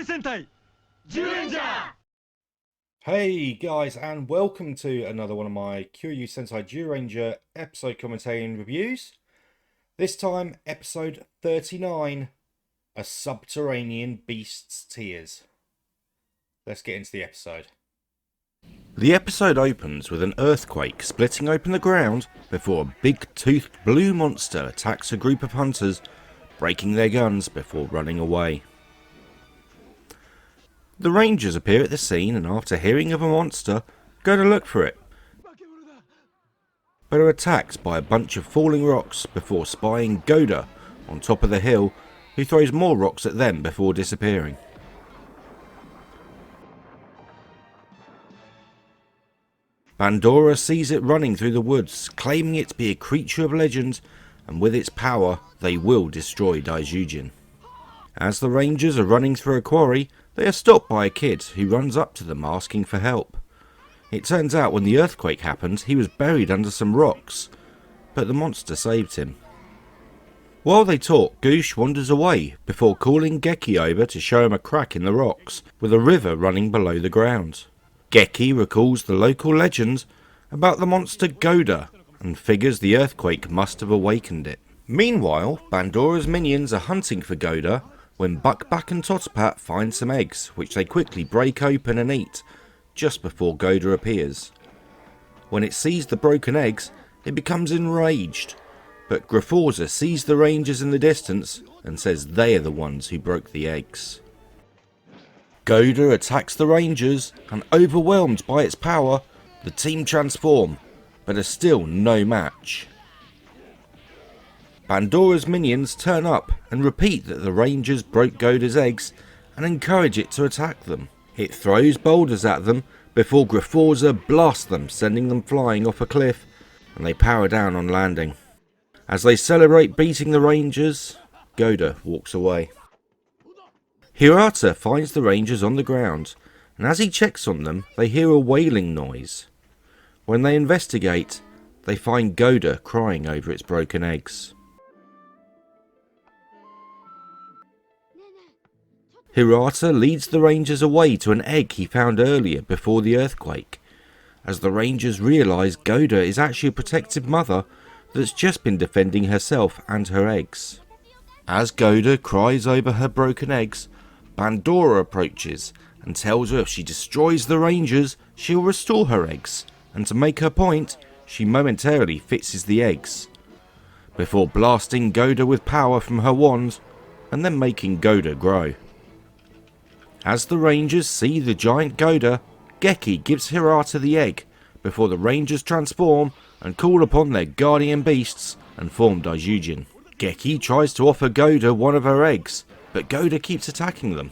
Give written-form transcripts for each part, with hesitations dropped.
Sentai! Zyuranger! Hey guys, and welcome to another one of my Kyoryu Sentai Zyuranger episode commentary and reviews. This time, episode 39, A Subterranean Beast's Tears. Let's get into the episode. The episode opens with an earthquake splitting open the ground before a big-toothed blue monster attacks a group of hunters, breaking their guns before running away. The Rangers appear at the scene and after hearing of a monster, go to look for it, but are attacked by a bunch of falling rocks before spying Goda on top of the hill, who throws more rocks at them before disappearing. Bandora sees it running through the woods, claiming it to be a creature of legend, and with its power they will destroy Daijujin. As the Rangers are running through a quarry, they are stopped by a kid who runs up to them asking for help. It turns out when the earthquake happened, he was buried under some rocks, but the monster saved him. While they talk, Goosh wanders away before calling Geki over to show him a crack in the rocks with a river running below the ground. Geki recalls the local legend about the monster Goda and figures the earthquake must have awakened it. Meanwhile, Bandora's minions are hunting for Goda when Buckback and Totopat find some eggs, which they quickly break open and eat, just before Goda appears. When it sees the broken eggs, it becomes enraged, but Grafforza sees the Rangers in the distance and says they are the ones who broke the eggs. Goda attacks the Rangers, and overwhelmed by its power, the team transform, but are still no match. Bandora's minions turn up and repeat that the Rangers broke Goda's eggs and encourage it to attack them. It throws boulders at them before Grafforza blasts them, sending them flying off a cliff, and they power down on landing. As they celebrate beating the Rangers, Goda walks away. Hirata finds the Rangers on the ground, and as he checks on them, they hear a wailing noise. When they investigate, they find Goda crying over its broken eggs. Hirata leads the Rangers away to an egg he found earlier before the earthquake, as the Rangers realise Goda is actually a protective mother that's just been defending herself and her eggs. As Goda cries over her broken eggs, Bandora approaches and tells her if she destroys the Rangers, she'll restore her eggs, and to make her point, she momentarily fixes the eggs, before blasting Goda with power from her wand, and then making Goda grow. As the Rangers see the giant Goda, Geki gives Hirata the egg, before the Rangers transform and call upon their guardian beasts and form Daijujin. Geki tries to offer Goda one of her eggs, but Goda keeps attacking them.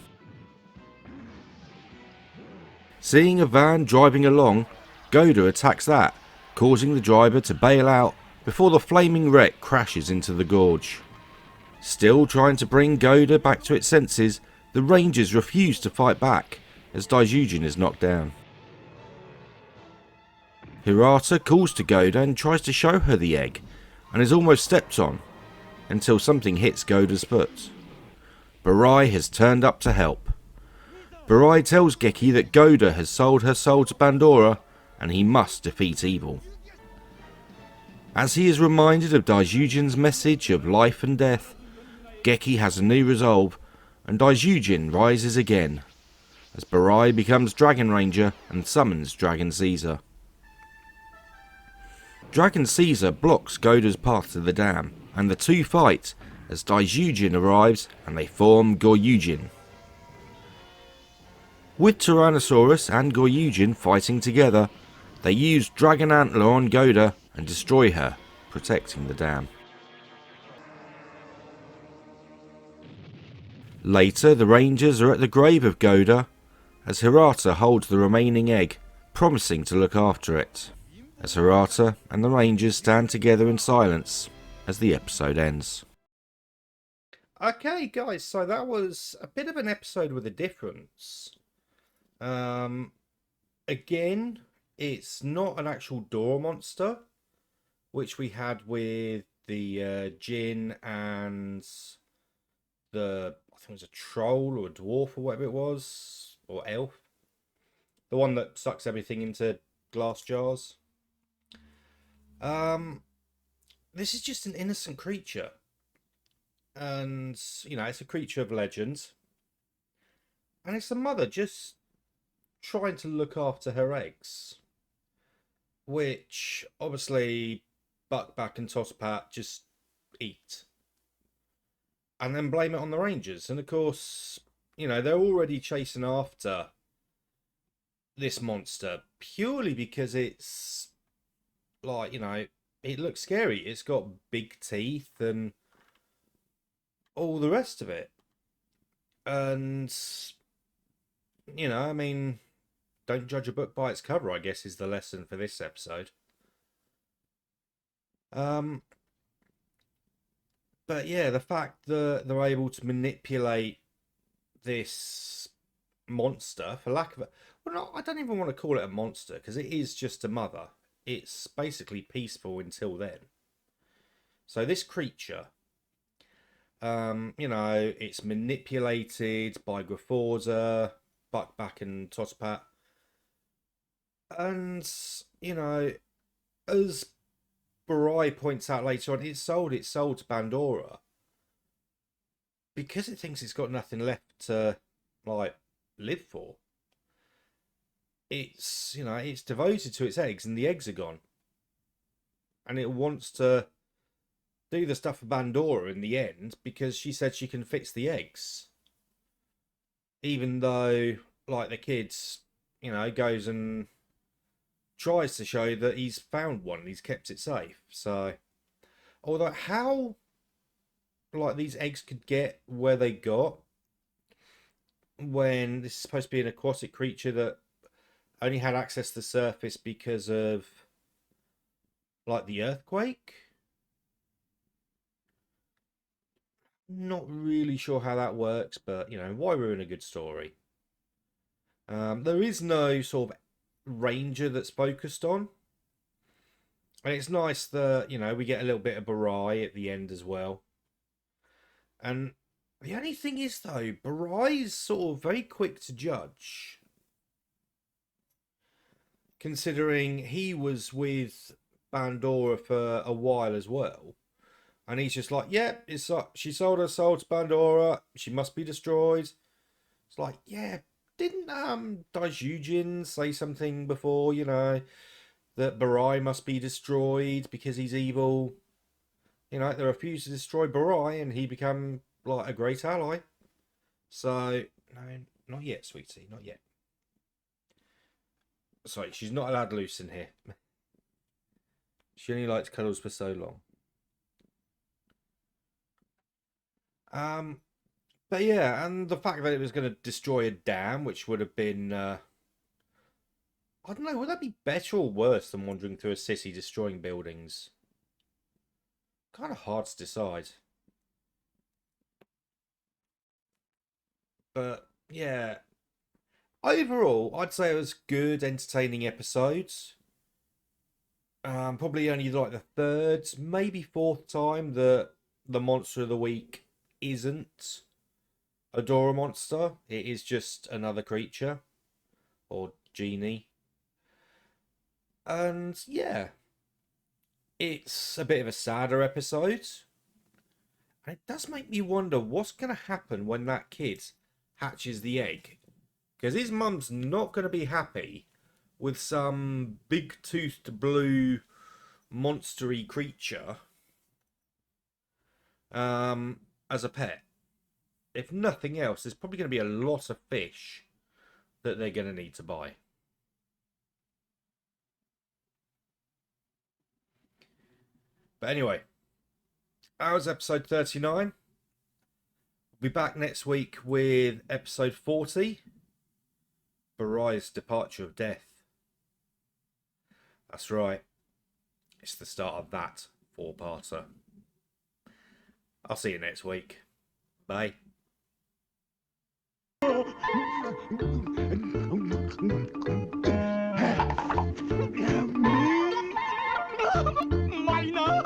Seeing a van driving along, Goda attacks that, causing the driver to bail out before the flaming wreck crashes into the gorge. Still trying to bring Goda back to its senses, the Rangers refuse to fight back as Daijujin is knocked down. Hirata calls to Goda and tries to show her the egg, and is almost stepped on, until something hits Goda's foot. Barai has turned up to help. Barai tells Geki that Goda has sold her soul to Bandora, and he must defeat evil. As he is reminded of Daijujin's message of life and death, Geki has a new resolve, and Daijujin rises again, as Barai becomes Dragon Ranger and summons Dragon Caesar. Dragon Caesar blocks Goda's path to the dam, and the two fight as Daijujin arrives and they form Goryujin. With Tyrannosaurus and Goryujin fighting together, they use Dragon Antler on Goda and destroy her, protecting the dam. Later, the Rangers are at the grave of Goda, as Hirata holds the remaining egg, promising to look after it, as Hirata and the Rangers stand together in silence as the episode ends. Okay, guys, so that was a bit of an episode with a difference. Again, it's not an actual door monster, which we had with the Jin and I think it was a troll or a dwarf or whatever it was, or elf. The one that sucks everything into glass jars. This is just an innocent creature. And, you know, it's a creature of legend. And it's the mother just trying to look after her eggs. Which, obviously, Buckback and Tosspat just eat. And then blame it on the Rangers. And, of course, you know, they're already chasing after this monster purely because it's, like, you know, it looks scary. It's got big teeth and all the rest of it. And, you know, I mean, don't judge a book by its cover, I guess, is the lesson for this episode. But yeah, the fact that they're able to manipulate this monster, for lack of a... Well, no, I don't even want to call it a monster, because it is just a mother. It's basically peaceful until then. So this creature, you know, it's manipulated by Grafforza, Buckback and Tosspat. And, you know, as Barai points out later on, it's sold to Pandora because it thinks it's got nothing left to, like, live for. It's, you know, it's devoted to its eggs, and the eggs are gone. And it wants to do the stuff for Pandora in the end because she said she can fix the eggs. Even though, like, the kids, you know, goes and tries to show that he's found one and he's kept it safe. So, although how, like, these eggs could get where they got when this is supposed to be an aquatic creature that only had access to the surface because of, like, the earthquake. Not really sure how that works, but, you know, why ruin a good story? There is no sort of ranger that's focused on. And it's nice that, you know, we get a little bit of Barai at the end as well. And the only thing is, though, Barai's sort of very quick to judge. Considering he was with Pandora for a while as well. And he's just like, yeah, she sold her soul to Pandora. She must be destroyed. It's like, yeah, didn't Daijujin say something before, you know, that Barai must be destroyed because he's evil? You know, they refused to destroy Barai and he became, like, a great ally. So, no, not yet, sweetie, not yet. Sorry, she's not allowed loose in here. She only likes cuddles for so long. But yeah, and the fact that it was going to destroy a dam, which would have been, I don't know, would that be better or worse than wandering through a city destroying buildings? Kind of hard to decide. But yeah, overall, I'd say it was good, entertaining episodes. Probably only like the third, maybe fourth time that the monster of the week isn't a Dora monster. It is just another creature or genie. And yeah, it's a bit of a sadder episode. And it does make me wonder what's going to happen when that kid hatches the egg. Because his mum's not going to be happy with some big-toothed blue monstery creature as a pet. If nothing else, there's probably going to be a lot of fish that they're going to need to buy. But anyway, that was episode 39. We'll be back next week with episode 40, Barai's Departure of Death. That's right. It's the start of that four-parter. I'll see you next week. Bye. Minor!